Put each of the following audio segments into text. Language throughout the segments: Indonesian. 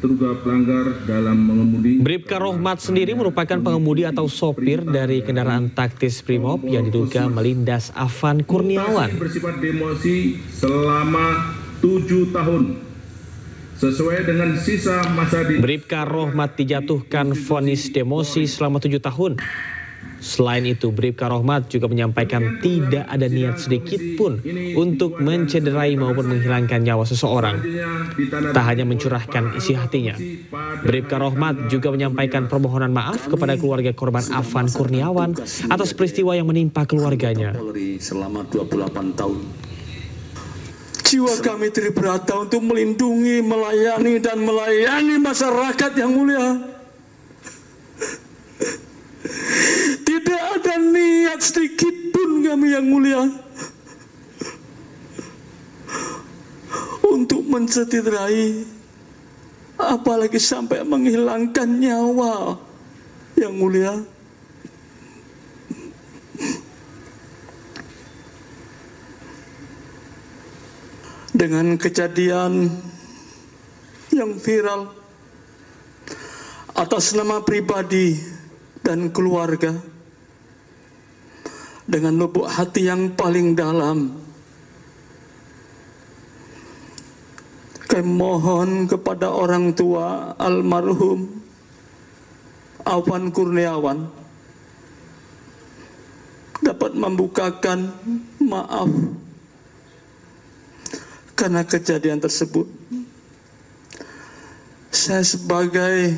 terduga pelanggar dalam mengemudi. Bribka Rohmat sendiri merupakan pengemudi atau sopir dari kendaraan taktis Brimob yang diduga melindas Afan Kurniawan. Bersifat demosi selama 7 tahun sesuai dengan sisa masa di. Bribka Rohmat dijatuhkan vonis demosi selama 7 tahun. Selain itu, Bribka Rohmat juga menyampaikan tidak ada niat sedikit pun untuk mencederai maupun menghilangkan nyawa seseorang. Tak hanya mencurahkan isi hatinya, Bribka Rohmat juga menyampaikan permohonan maaf kepada keluarga korban Afan Kurniawan atas peristiwa yang menimpa keluarganya. Selama 28 tahun. Jiwa kami tribrata untuk melindungi, melayani masyarakat yang mulia. Tidak ada niat sedikit pun kami yang mulia untuk mencederai, apalagi sampai menghilangkan nyawa yang mulia. Dengan kejadian yang viral atas nama pribadi dan keluarga, dengan lubuk hati yang paling dalam, kami mohon kepada orang tua almarhum Afan Kurniawan dapat membukakan maaf karena kejadian tersebut. Saya sebagai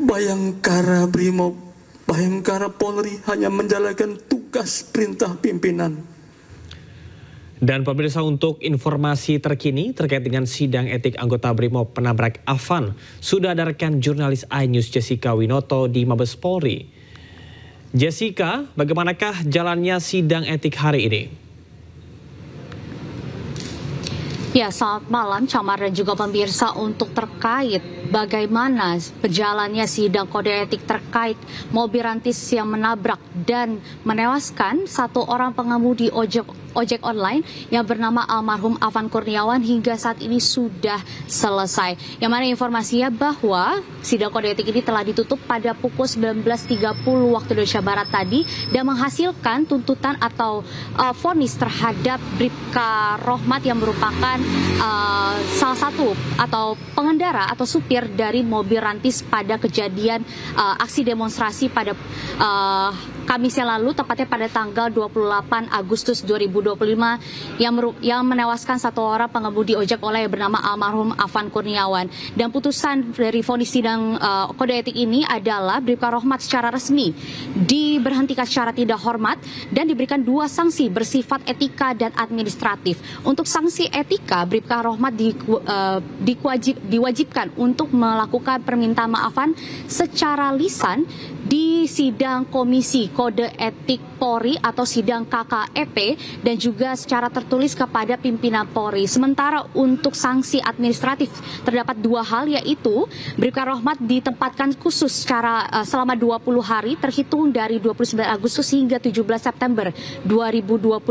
Bayangkara Brimob, Bayangkara Polri hanya menjalankan tugas perintah pimpinan. Dan pemirsa, untuk informasi terkini terkait dengan sidang etik anggota Brimob penabrak Afan, sudah ada rekan jurnalis iNews Jessica Winoto di Mabes Polri. Jessica, bagaimanakah jalannya sidang etik hari ini? Ya, selamat malam Camar dan juga pemirsa. Untuk terkait bagaimana berjalannya sidang kode etik terkait mobil rantis yang menabrak dan menewaskan satu orang pengemudi ojek online yang bernama almarhum Afan Kurniawan hingga saat ini sudah selesai. Yang mana informasinya bahwa sidang kode etik ini telah ditutup pada pukul 19.30 waktu Indonesia Barat tadi dan menghasilkan tuntutan atau vonis terhadap Bribka Rohmat yang merupakan salah satu atau pengendara atau supir dari mobil rantis pada kejadian aksi demonstrasi pada Kamis yang lalu, tepatnya pada tanggal 28 Agustus 2025 yang menewaskan satu orang pengemudi ojek online yang bernama almarhum Afan Kurniawan. Dan putusan dari vonis sidang kode etik ini adalah Bribka Rohmat secara resmi diberhentikan secara tidak hormat dan diberikan 2 sanksi bersifat etika dan administratif. Untuk sanksi etika, Bribka Rohmat diwajibkan untuk melakukan permintaan maafan secara lisan di sidang Komisi Kode Etik Polri atau sidang KKEP dan juga secara tertulis kepada pimpinan Polri. Sementara untuk sanksi administratif terdapat 2 hal, yaitu Bribka Rohmat ditempatkan khusus secara selama 20 hari terhitung dari 29 Agustus hingga 17 September 2025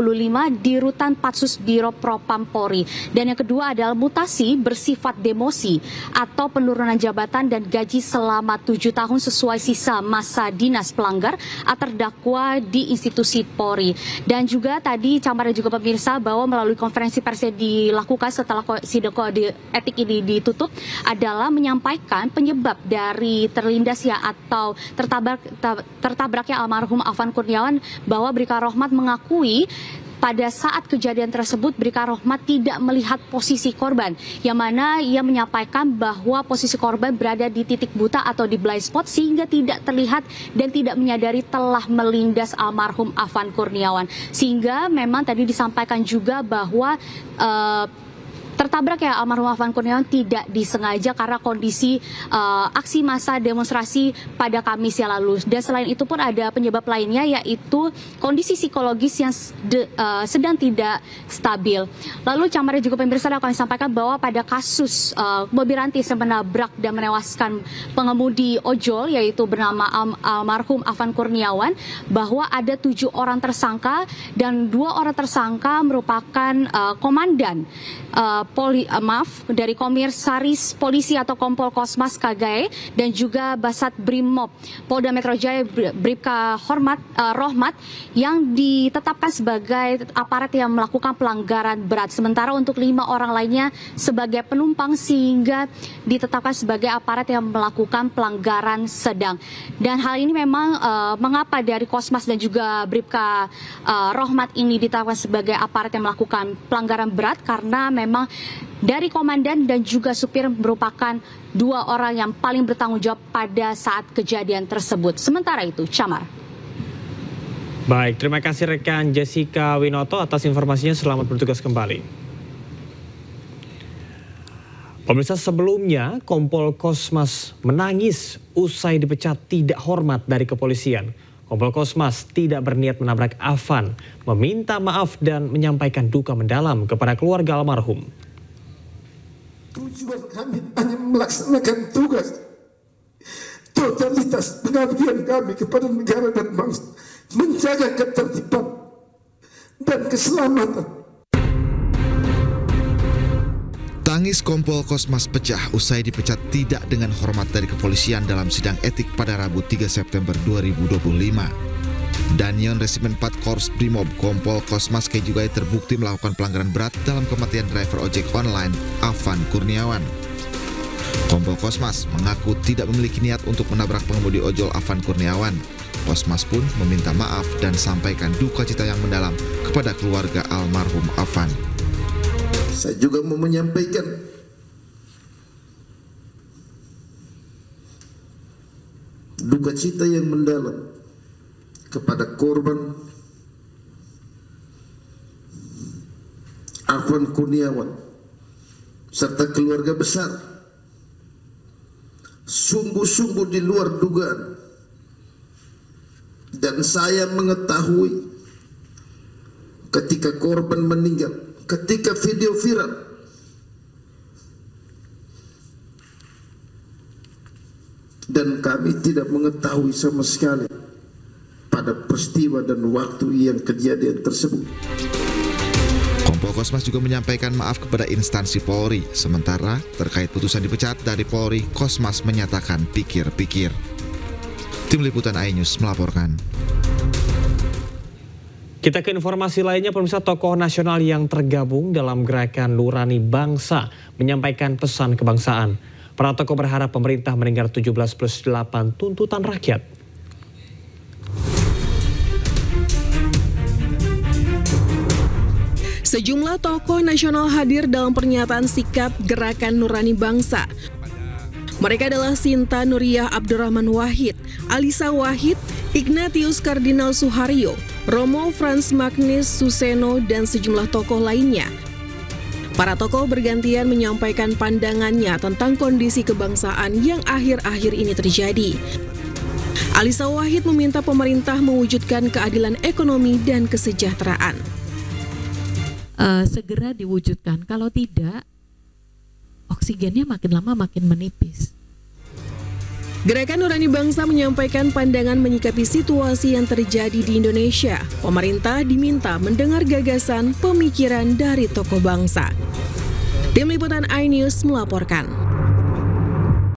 di Rutan Patsus Biro Propam Polri. Dan yang kedua adalah mutasi bersifat demosi atau penurunan jabatan dan gaji selama 7 tahun sesuai sisa masa dinas pelanggar atau terdakwa di institusi Polri. Dan juga tadi Camar dan juga pemirsa bahwa melalui konferensi pers yang dilakukan setelah sidang kode etik ini ditutup adalah menyampaikan penyebab dari terlindasnya atau tertabraknya almarhum Afan Kurniawan, bahwa Bribka Rohmat mengakui pada saat kejadian tersebut Bribka Rohmat tidak melihat posisi korban, yang mana ia menyampaikan bahwa posisi korban berada di titik buta atau di blind spot sehingga tidak terlihat dan tidak menyadari telah melindas almarhum Afan Kurniawan. Sehingga memang tadi disampaikan juga bahwa tertabrak ya almarhum Afan Kurniawan tidak disengaja karena kondisi aksi massa demonstrasi pada Kamis yang lalu. Dan selain itu pun ada penyebab lainnya, yaitu kondisi psikologis yang sedang tidak stabil. Lalu Camar juga pemirsa akan sampaikan bahwa pada kasus mobil rantis yang menabrak dan menewaskan pengemudi ojol yaitu bernama almarhum Afan Kurniawan, bahwa ada 7 orang tersangka dan 2 orang tersangka merupakan komandan dari Komisaris Polisi atau Kompol Kosmas KGAE dan juga Basat Brimob Polda Metro Jaya Bribka Rohmat yang ditetapkan sebagai aparat yang melakukan pelanggaran berat. Sementara untuk 5 orang lainnya sebagai penumpang sehingga ditetapkan sebagai aparat yang melakukan pelanggaran sedang. Dan hal ini memang mengapa dari Kosmas dan juga Bribka Rohmat ini ditetapkan sebagai aparat yang melakukan pelanggaran berat karena memang dari komandan dan juga supir merupakan 2 orang yang paling bertanggung jawab pada saat kejadian tersebut. Sementara itu, Camar. Baik, terima kasih rekan Jessica Winoto atas informasinya. Selamat bertugas kembali. Pemirsa, sebelumnya Kompol Kosmas menangis usai dipecat tidak hormat dari kepolisian. Kompol Kosmas tidak berniat menabrak Afan, meminta maaf dan menyampaikan duka mendalam kepada keluarga almarhum. Tujuan kami hanya melaksanakan tugas, totalitas pengabdian kami kepada negara dan bangsa, menjaga ketertiban dan keselamatan. Tangis Kompol Kosmas pecah usai dipecat tidak dengan hormat dari kepolisian dalam sidang etik pada Rabu 3 September 2025. Danyon Resimen 4 Korps Brimob Kompol Kosmas KGAE terbukti melakukan pelanggaran berat dalam kematian driver ojek online Afan Kurniawan. Kompol Kosmas mengaku tidak memiliki niat untuk menabrak pengemudi ojol Afan Kurniawan. Kosmas pun meminta maaf dan sampaikan duka cita yang mendalam kepada keluarga almarhum Afan. Saya juga mau menyampaikan duka cita yang mendalam kepada korban Afan Kurniawan serta keluarga besar. Sungguh-sungguh di luar dugaan, dan saya mengetahui ketika korban meninggal, ketika video viral, dan kami tidak mengetahui sama sekali pada peristiwa dan waktu yang kejadian tersebut. Kompol Kosmas juga menyampaikan maaf kepada instansi Polri. Sementara terkait putusan dipecat dari Polri, Kosmas menyatakan pikir-pikir. Tim Liputan iNews melaporkan. Kita ke informasi lainnya, pemirsa. Tokoh nasional yang tergabung dalam gerakan Nurani Bangsa menyampaikan pesan kebangsaan. Para tokoh berharap pemerintah mendengar 17+8 tuntutan rakyat. Sejumlah tokoh nasional hadir dalam pernyataan sikap gerakan Nurani Bangsa. Mereka adalah Sinta Nuriyah Abdurrahman Wahid, Alisa Wahid, Ignatius Kardinal Suharyo, Romo Frans Magnis Suseno, dan sejumlah tokoh lainnya. Para tokoh bergantian menyampaikan pandangannya tentang kondisi kebangsaan yang akhir-akhir ini terjadi. Alisa Wahid meminta pemerintah mewujudkan keadilan ekonomi dan kesejahteraan. Segera diwujudkan, kalau tidak oksigennya makin lama makin menipis. Gerakan Nurani Bangsa menyampaikan pandangan menyikapi situasi yang terjadi di Indonesia. Pemerintah diminta mendengar gagasan pemikiran dari tokoh bangsa. Tim Liputan iNews melaporkan.